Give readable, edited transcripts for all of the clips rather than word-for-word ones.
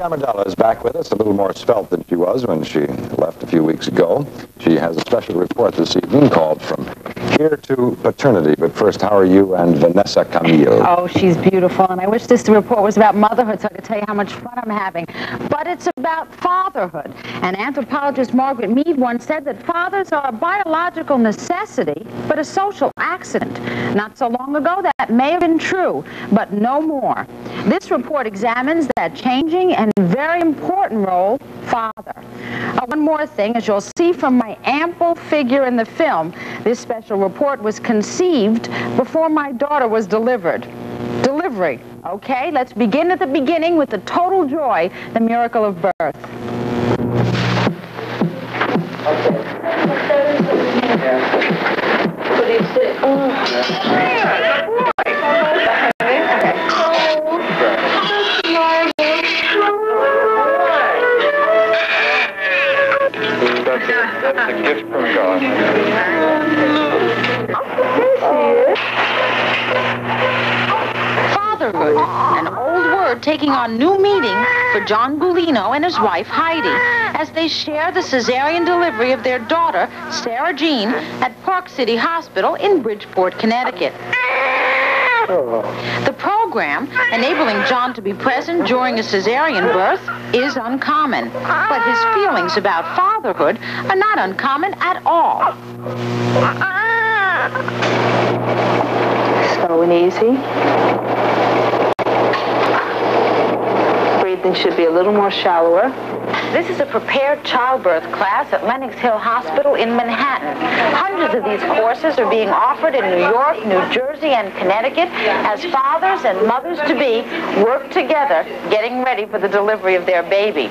Amardella is back with us, a little more svelte than she was when she left a few weeks ago. She has a special report this evening called From Here to Paternity. But first, how are you and Vanessa Camille? Oh, she's beautiful, and I wish this report was about motherhood so I could tell you how much fun I'm having. But it's about fatherhood. And anthropologist Margaret Mead once said that fathers are a biological necessity, but a social accident. Not so long ago, that may have been true, but no more. This report examines that changing and very important role, father. One more thing, as you'll see from my ample figure in the film, this special report was conceived before my daughter was delivered. Delivery, okay? Let's begin at the beginning with the total joy, the miracle of birth. What do you say? That's a gift from God. Fatherhood, an old word taking on new meaning for John Gulino and his wife Heidi as they share the cesarean delivery of their daughter, Sarah Jean, at Park City Hospital in Bridgeport, Connecticut. The program, enabling John to be present during a cesarean birth, is uncommon. But his feelings about fatherhood are not uncommon at all. Slow and easy. Breathing should be a little more shallower. This is a prepared childbirth class at Lenox Hill Hospital in Manhattan. Hundreds of these courses are being offered in New York, New Jersey, and Connecticut as fathers and mothers-to-be work together getting ready for the delivery of their baby.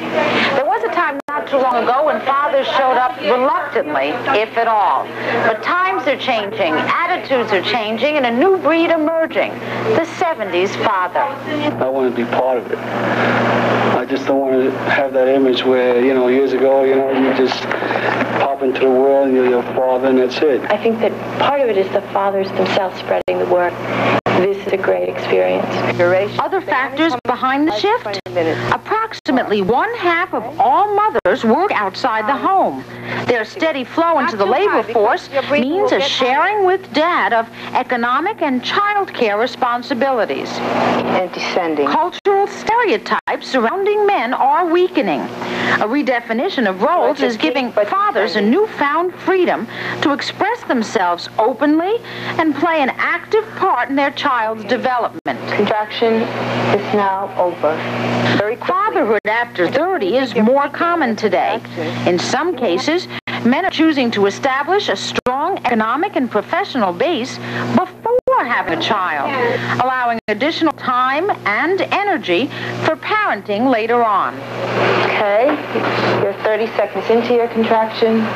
There was a time not too long ago when fathers showed up reluctantly, if at all. But times are changing, attitudes are changing, and a new breed emerging. The 70s father. I want to be part of it. I just don't want to have that image where, years ago, you just pop into the world and you're your father and that's it. I think that part of it is the fathers themselves spreading the word. This is a great experience. Other factors behind the shift? Approximately 1/2 of all mothers work outside the home. Their steady flow into the labor force means a sharing with dad of economic and child care responsibilities. And descending. Cultural stereotypes surrounding men are weakening. A redefinition of roles is giving fathers a newfound freedom to express themselves openly and play an active part in their child's development. Contraction is now over. Fatherhood after 30 is more common today. In some cases, men are choosing to establish a strong economic and professional base before having a child, allowing additional time and energy for parenting later on. Okay, you're 30 seconds into your contraction.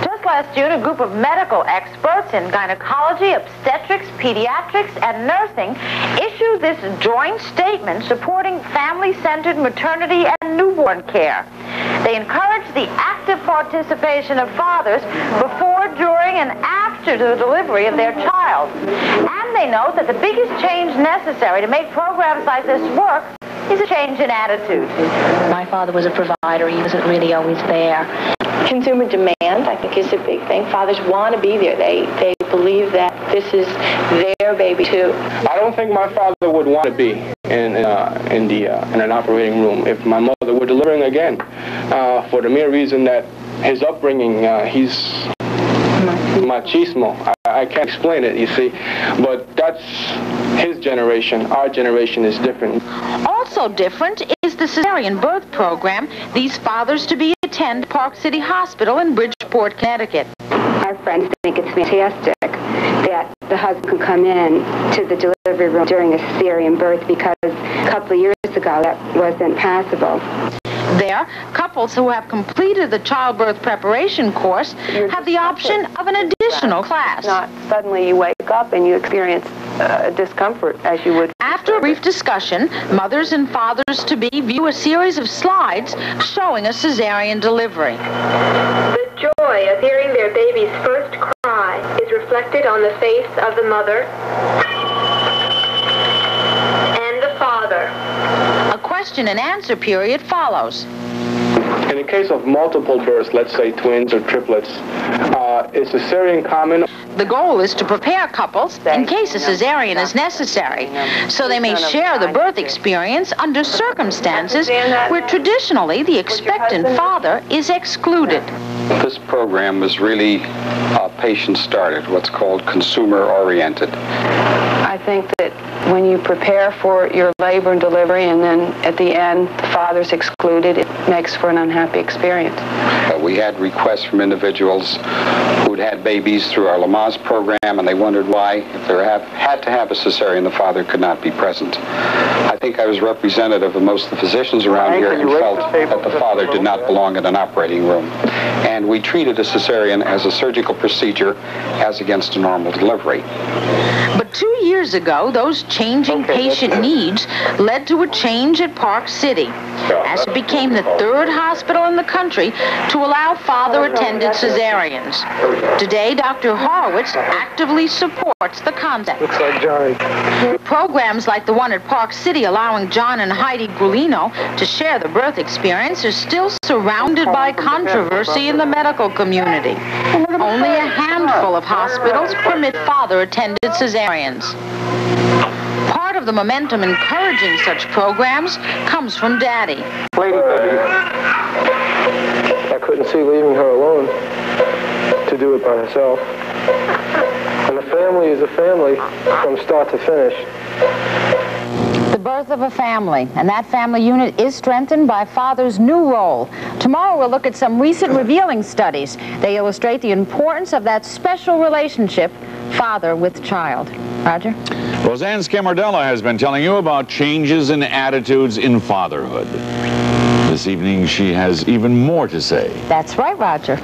Just last June, a group of medical experts in gynecology, obstetrics, pediatrics, and nursing issued this joint statement supporting family-centered maternity and newborn care. They encourage the active participation of fathers before, during, and after the delivery of their child. And they note that the biggest change necessary to make programs like this work is a change in attitude. My father was a provider. He wasn't really always there. Consumer demand, I think, is a big thing. Fathers want to be there. They believe that this is their baby, too. I don't think my father would want to be in an operating room if my mother were delivering again, for the mere reason that his upbringing, he's machismo. I can't explain it, you see, but that's his generation. Our generation is different. Also different is the cesarean birth program these fathers-to-be attend Park City Hospital in Bridgeport, Connecticut. Our friends think it's fantastic that the husband can come in to the delivery room during a cesarean birth because a couple of years ago that wasn't possible. There, couples who have completed the childbirth preparation course have the option of an additional class. Not suddenly you wake up and you experience discomfort as you would. After a brief discussion, mothers and fathers-to-be view a series of slides showing a cesarean delivery. The joy of hearing their baby's first cry is reflected on the face of the mother and the father. A question question and answer period follows. In the case of multiple births, let's say twins or triplets, is cesarean common? The goal is to prepare couples in case a cesarean is necessary, so they may share the birth experience under circumstances where traditionally the expectant father is excluded. This program was really patient-started, what's called consumer-oriented. I think that when you prepare for your labor and delivery and then at the end the father's excluded, it makes for an unhappy experience. We had requests from individuals who'd had babies through our Lamaze program, and they wondered why, if they had to have a cesarean, the father could not be present. I think I was representative of most of the physicians around here and felt that the father did not belong in an operating room. And we treated a cesarean as a surgical procedure as against a normal delivery. But 2 years ago, those changing patient needs led to a change at Park City, as it became the third hospital in the country to allow father-attended cesareans. Today, Dr. Horowitz actively supports the concept. Looks like Johnny. Programs like the one at Park City allowing John and Heidi Grulino to share the birth experience are still surrounded by controversy in the medical community. Only a handful of hospitals permit father-attended cesareans. Part of the momentum encouraging such programs comes from Daddy. Lady Debbie. I couldn't see leaving her alone to do it by herself. And a family is a family from start to finish. The birth of a family, and that family unit is strengthened by father's new role. Tomorrow we'll look at some recent revealing studies. They illustrate the importance of that special relationship, father with child. Roger? Roseanne Scamardella has been telling you about changes in attitudes in fatherhood. This evening she has even more to say. That's right, Roger.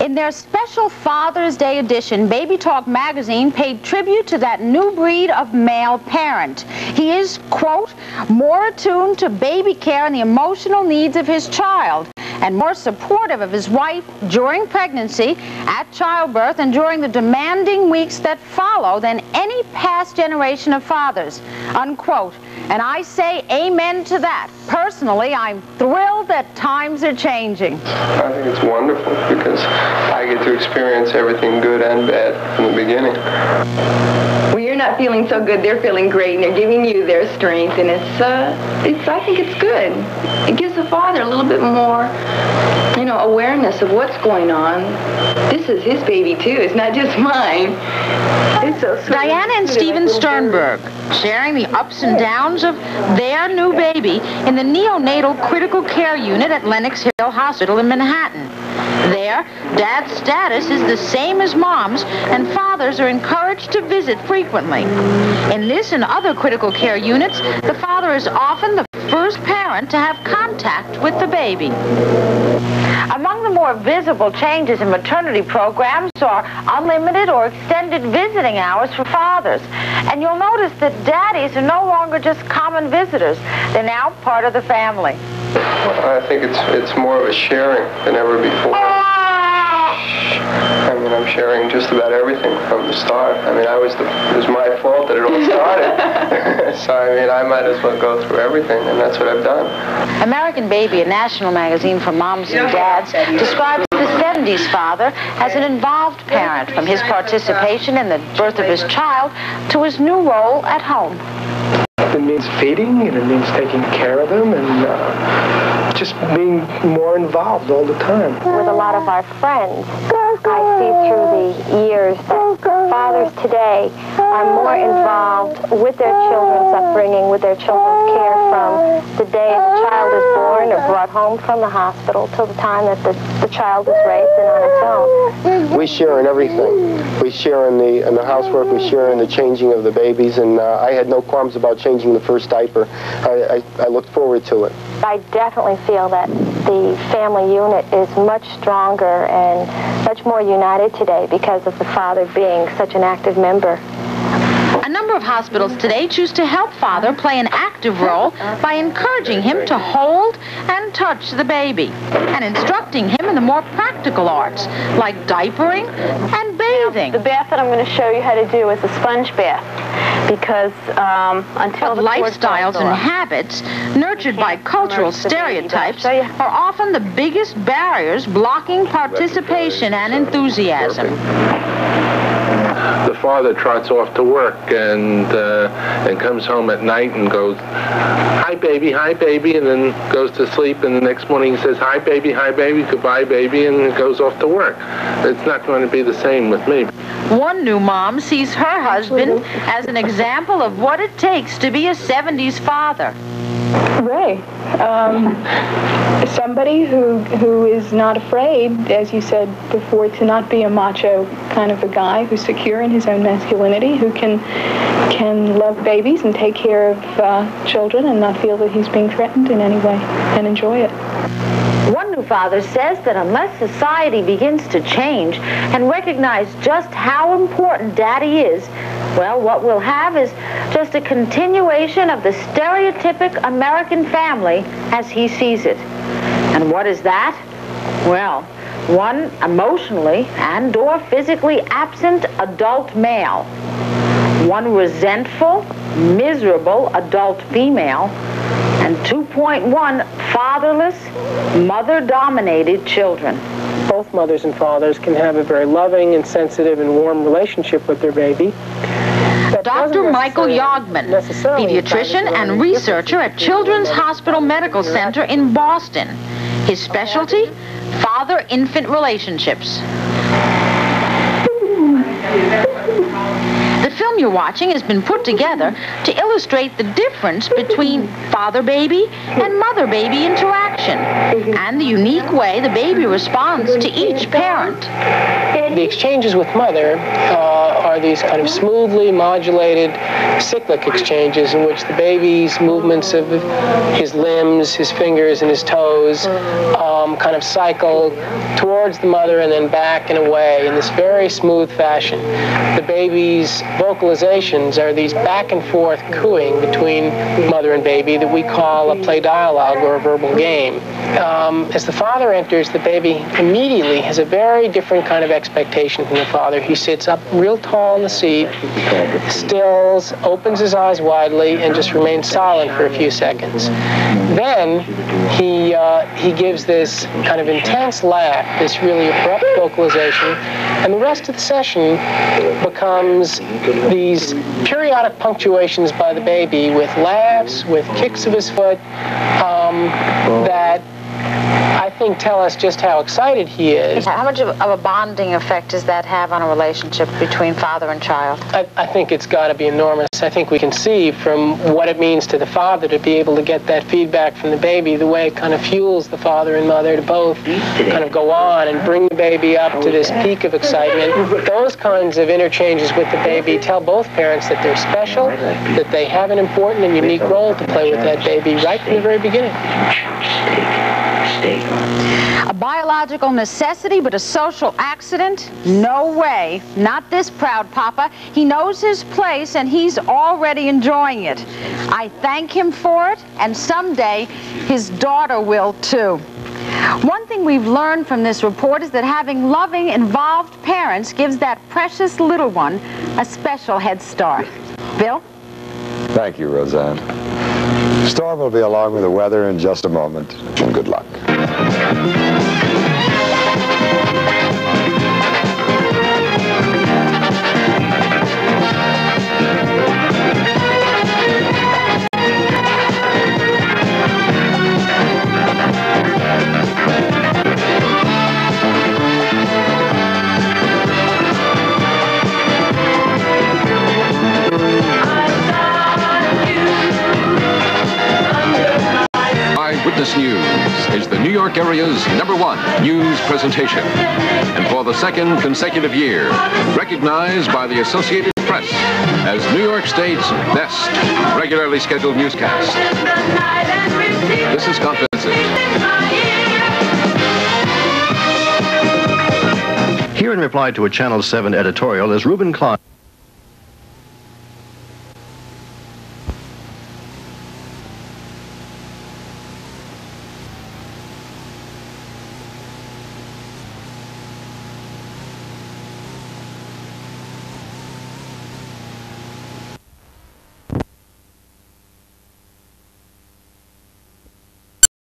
In their special Father's Day edition, Baby Talk magazine paid tribute to that new breed of male parent. He is, quote, more attuned to baby care and the emotional needs of his child, and more supportive of his wife during pregnancy, at childbirth, and during the demanding weeks that follow than any past generation of fathers, unquote. And I say amen to that. Personally, I'm thrilled that times are changing. I think it's wonderful because I get to experience everything good and bad from the beginning. When you're not feeling so good, they're feeling great, and they're giving you their strength, and I think it's good. It gives the father a little bit more, awareness of what's going on. This is his baby, too. It's not just mine. It's so sweet. Diana and Steven Sternberg sharing the ups and downs of their new baby in the neonatal critical care unit at Lenox Hill Hospital in Manhattan. There, dad's status is the same as mom's, and fathers are encouraged to visit frequently. In this and other critical care units, the father is often the first parent to have contact with the baby. Among the more visible changes in maternity programs are unlimited or extended visiting hours for fathers. And you'll notice that daddies are no longer just common visitors. They're now part of the family. I think it's more of a sharing than ever before. I mean, I'm sharing just about everything from the start. I mean, it was my fault that it all started. So, I mean, I might as well go through everything, and that's what I've done. American Baby, a national magazine for moms and dads, describes the 70s father as an involved parent, from his participation in the birth of his child to his new role at home. It means feeding, and it means taking care of them, and just being more involved all the time. With a lot of our friends, I see through the years that fathers today are more involved with their children's upbringing, with their children's care from the day the child is born or brought home from the hospital till the time that the child is raised and on its own. We share in everything. We share in the housework, we share in the changing of the babies, and I had no qualms about changing the first diaper. I looked forward to it. I definitely feel that the family unit is much stronger and much more united today because of the father being such an active member. A number number of hospitals today choose to help father play an active role by encouraging him to hold and touch the baby and instructing him in the more practical arts like diapering and bathing. The bath that I'm going to show you how to do is a sponge bath, because until the lifestyles and habits nurtured by cultural stereotypes are often the biggest barriers blocking participation and enthusiasm. The father trots off to work and comes home at night and goes, hi baby, and then goes to sleep, and the next morning he says, hi baby, goodbye baby, and goes off to work. It's not going to be the same with me. One new mom sees her husband as an example of what it takes to be a 70s father. Ray, somebody who is not afraid, as you said before, to not be a macho kind of a guy, who's secure in his own masculinity, who can love babies and take care of children and not feel that he's being threatened in any way, and enjoy it. One new father says that unless society begins to change and recognize just how important daddy is, well, what we'll have is just a continuation of the stereotypic American family as he sees it. And what is that? Well, one emotionally and/or physically absent adult male, one resentful, miserable adult female, and 2.1 fatherless, mother-dominated children. Both mothers and fathers can have a very loving and sensitive and warm relationship with their baby. Dr. Michael Yogman, pediatrician and researcher at Children's Hospital Medical Center in Boston. His specialty, father-infant relationships. The film you're watching has been put together to illustrate the difference between father-baby and mother-baby interaction and the unique way the baby responds to each parent. The exchanges with mother are these kind of smoothly modulated cyclic exchanges in which the baby's movements of his limbs, his fingers, and his toes kind of cycle towards the mother and then back and away in this very smooth fashion. The baby's vocalizations are these back and forth cooing between mother and baby that we call a play dialogue or a verbal game. As the father enters, the baby immediately has a very different kind of expectation from the father. He sits up real tall in the seat, stills, opens his eyes widely, and just remains silent for a few seconds. Then he gives this kind of intense laugh, this really abrupt vocalization, and the rest of the session becomes these periodic punctuations by the baby with laughs, with kicks of his foot, that I think tell us just how excited he is. How much of a bonding effect does that have on a relationship between father and child? I think it's got to be enormous. I think we can see from what it means to the father to be able to get that feedback from the baby, the way it kind of fuels the father and mother to both kind of go on and bring the baby up to this peak of excitement. Those kinds of interchanges with the baby tell both parents that they're special, that they have an important and unique role to play with that baby right from the very beginning. A biological necessity, but a social accident? No way. Not this proud papa. He knows his place, and he's already enjoying it. I thank him for it, and someday his daughter will too. One thing we've learned from this report is that having loving, involved parents gives that precious little one a special head start. Bill? Thank you, Roseanne. Storm will be along with the weather in just a moment, and good luck. Eyewitness News is the New York area's #1 news presentation, and for the second consecutive year, recognized by the Associated Press as New York State's best regularly scheduled newscast. This is Scott Vincent. Here in reply to a Channel 7 editorial is Reuben Klein.